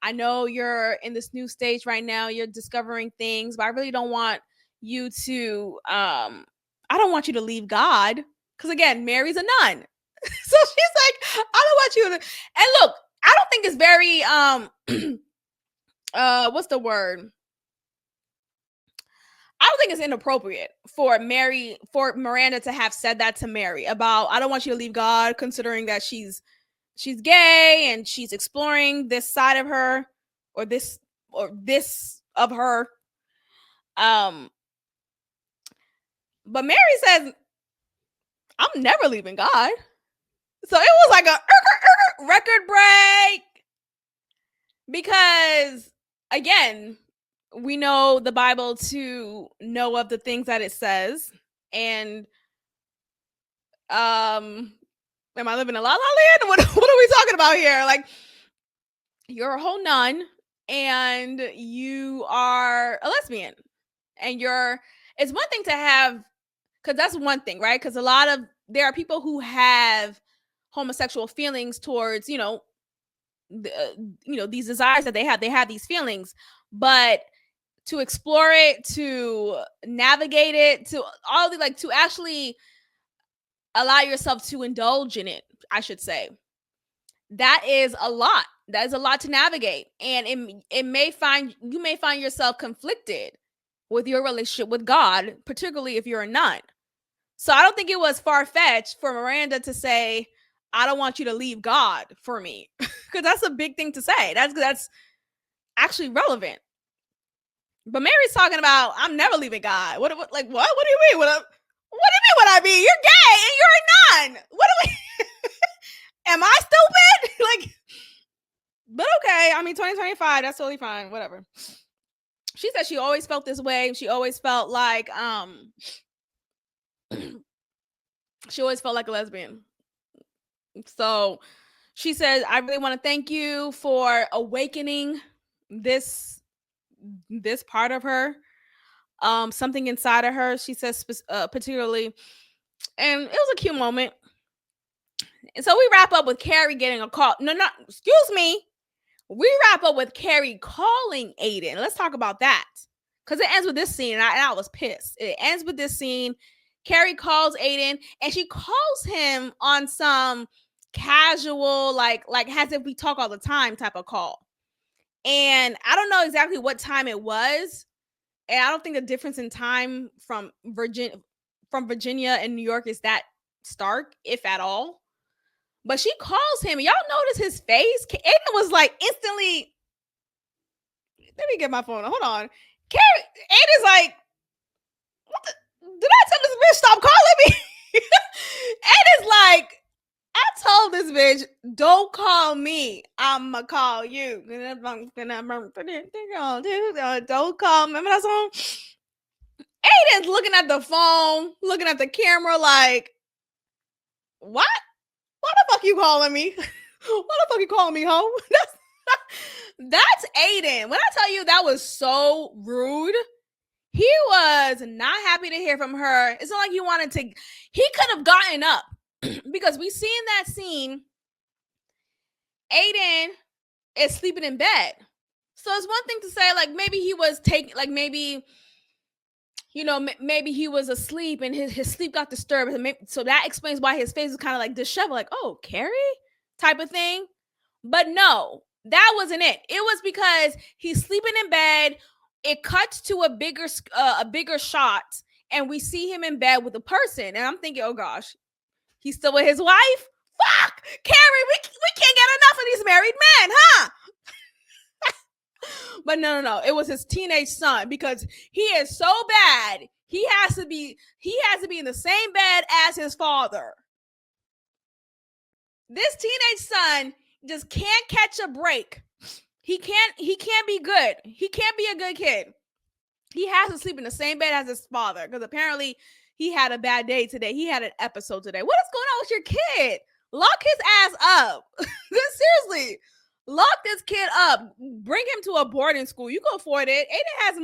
I know you're in this new stage right now. You're discovering things, but I really don't want you to, I don't want you to leave God. Because again, Mary's a nun. So she's like, I don't want you to. And look, I don't think it's very, what's the word? I don't think it's inappropriate for Miranda to have said that to Mary about, I don't want you to leave God, considering that she's gay and she's exploring this side of her or this of her. But Mary says, I'm never leaving God. So it was like a record break because again, we know the Bible to know of the things that it says. And am I living in La La Land? What are we talking about here? Like, you're a whole nun and you are a lesbian. And it's one thing to have, because that's one thing, right? Because there are people who have homosexual feelings towards, these desires that they have these feelings, but to explore it, to navigate it, to to actually allow yourself to indulge in it, I should say, that is a lot. That is a lot to navigate. And you may find yourself conflicted with your relationship with God, particularly if you're a nun. So I don't think it was far-fetched for Miranda to say, I don't want you to leave God for me. Because that's a big thing to say. That's actually relevant. But Mary's talking about, I'm never leaving God. What do you mean? What do you mean what I mean? You're gay and you're a nun. What do we am I stupid? But okay. I mean, 2025, that's totally fine. Whatever. She said she always felt this way. She always felt like she always felt like a lesbian. So she said, I really want to thank you for awakening this part of her, something inside of her. She says particularly, and it was a cute moment. And so we wrap up with Carrie getting a call. Excuse me. We wrap up with Carrie calling Aiden. Let's talk about that. Because it ends with this scene, and I was pissed. It ends with this scene. Carrie calls Aiden, and she calls him on some casual, like as if we talk all the time type of call. And I don't know exactly what time it was. And I don't think the difference in time from Virginia and New York is that stark, if at all. But she calls him. Y'all notice his face? Aiden was like instantly. Let me get my phone. Hold on. Aiden's like, bitch. Don't call me. I'ma call you. Don't call. Remember that song? Aiden's looking at the phone, looking at the camera like, what? Why the fuck you calling me? Why the fuck you calling me, ho? That's Aiden. When I tell you that was so rude, he was not happy to hear from her. It's not like he wanted to. He could have gotten up because we see in that scene, Aiden is sleeping in bed. So it's one thing to say, like, maybe he was taking, like, maybe, you know, maybe he was asleep and his sleep got disturbed. And maybe, so that explains why his face was kind of like disheveled, like, oh, Carrie type of thing. But no, that wasn't it. It was because he's sleeping in bed. It cuts to a bigger shot, and we see him in bed with a person. And I'm thinking, oh gosh, he's still with his wife? Fuck! Carrie, we can't get enough of these married men, huh? But no. It was his teenage son, because he is so bad. He has to be in the same bed as his father. This teenage son just can't catch a break. He can't be good. He can't be a good kid. He has to sleep in the same bed as his father, because apparently he had a bad day today. He had an episode today. What is going on with your kid? Lock his ass up. Seriously. Lock this kid up. Bring him to a boarding school. You can afford it. Aiden has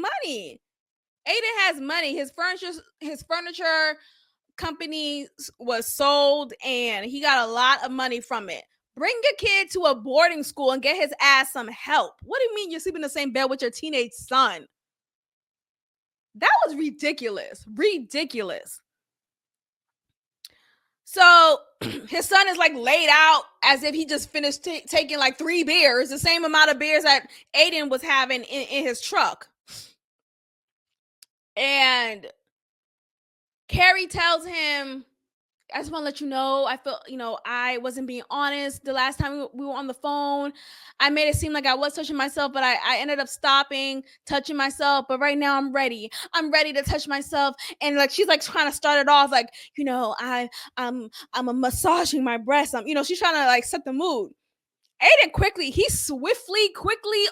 money. His furniture company was sold, and he got a lot of money from it. Bring your kid to a boarding school and get his ass some help. What do you mean you're sleeping in the same bed with your teenage son? That was ridiculous. So his son is like laid out as if he just finished taking like 3 beers, the same amount of beers that Aiden was having in his truck. And Carrie tells him, I just want to let you know, I felt, I wasn't being honest the last time we were on the phone. I made it seem like I was touching myself, but I ended up stopping touching myself. But right now I'm ready to touch myself. And like, she's like trying to start it off like, I'm massaging my breast. She's trying to like set the mood. Aiden quickly,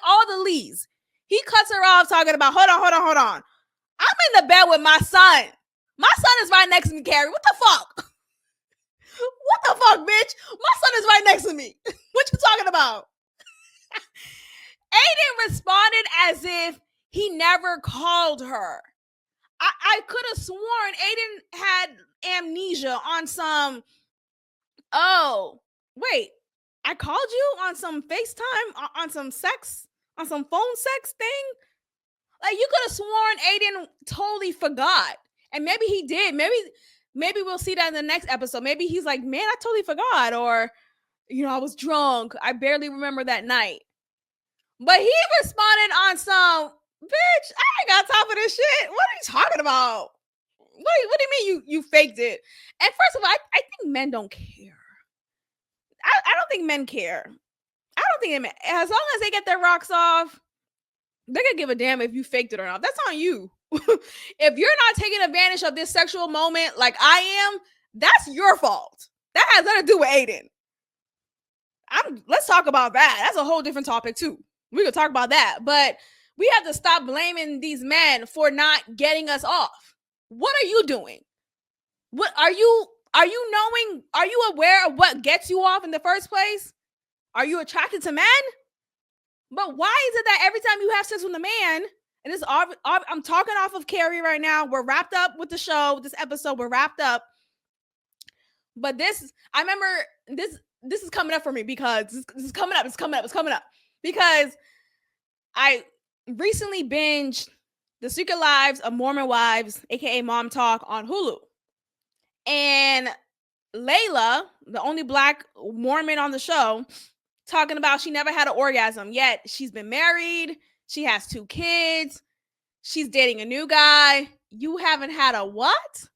all the leads. He cuts her off talking about, hold on. I'm in the bed with my son. My son is right next to me, Carrie. What the fuck? What the fuck, bitch? My son is right next to me. What you talking about? Aiden responded as if he never called her. I could have sworn Aiden had amnesia on some, oh, wait, I called you on some FaceTime, on some phone sex thing? Like, you could have sworn Aiden totally forgot. And maybe he did. Maybe we'll see that in the next episode. Maybe he's like, man, I totally forgot. Or, I was drunk. I barely remember that night. But he responded on some, bitch, I ain't got time for this shit. What are you talking about? What do you mean you faked it? And first of all, I think men don't care. I don't think men care. I don't think men, as long as they get their rocks off, they're gonna give a damn if you faked it or not. That's on you. If you're not taking advantage of this sexual moment like I am, that's your fault. That has nothing to do with Aiden. Let's talk about that. That's a whole different topic too. We could talk about that, but we have to stop blaming these men for not getting us off. What are you doing? What are you knowing? Are you aware of what gets you off in the first place? Are you attracted to men? But why is it that every time you have sex with a man, and this, I'm talking off of Carrie right now. We're wrapped up with the show. This episode, we're wrapped up. But I remember this is coming up for me because this is coming up. It's coming up. Because I recently binged The Secret Lives of Mormon Wives, aka Mom Talk, on Hulu. And Layla, the only Black Mormon on the show, talking about she never had an orgasm, yet she's been married, she has 2 kids, she's dating a new guy. You haven't had a what?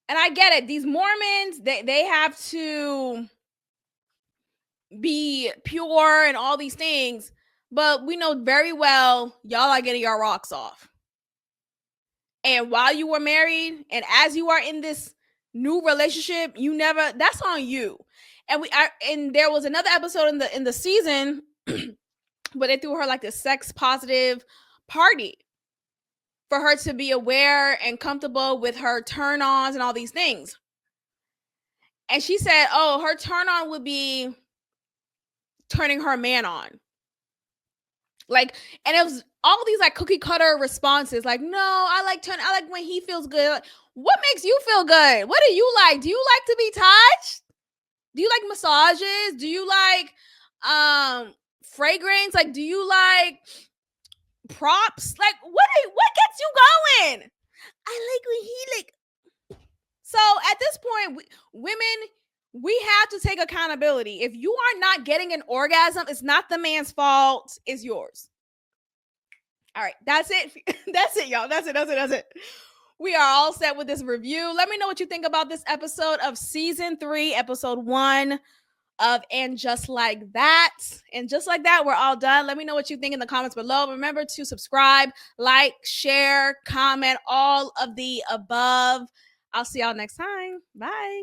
And I get it. These Mormons, they have to be pure and all these things, but we know very well y'all are getting your rocks off. And while you were married, and as you are in this new relationship, you never, that's on you. And there was another episode in the season where they threw her like the sex positive party for her to be aware and comfortable with her turn ons and all these things. And she said, oh, her turn on would be turning her man on. Like, and it was all these like cookie cutter responses. Like, no, I like when he feels good. Like, what makes you feel good? What do you like? Do you like to be touched? Do you like massages? Do you like fragrance? Like, do you like props? Like, what gets you going? I like when he like. So at this point, women, we have to take accountability. If you are not getting an orgasm, it's not the man's fault, it's yours. All right, that's it. That's it, y'all. That's it. We are all set with this review. Let me know what you think about this episode of season 3, episode 1 of And Just Like That. And just like that, we're all done. Let me know what you think in the comments below. Remember to subscribe, like, share, comment, all of the above. I'll see y'all next time. Bye.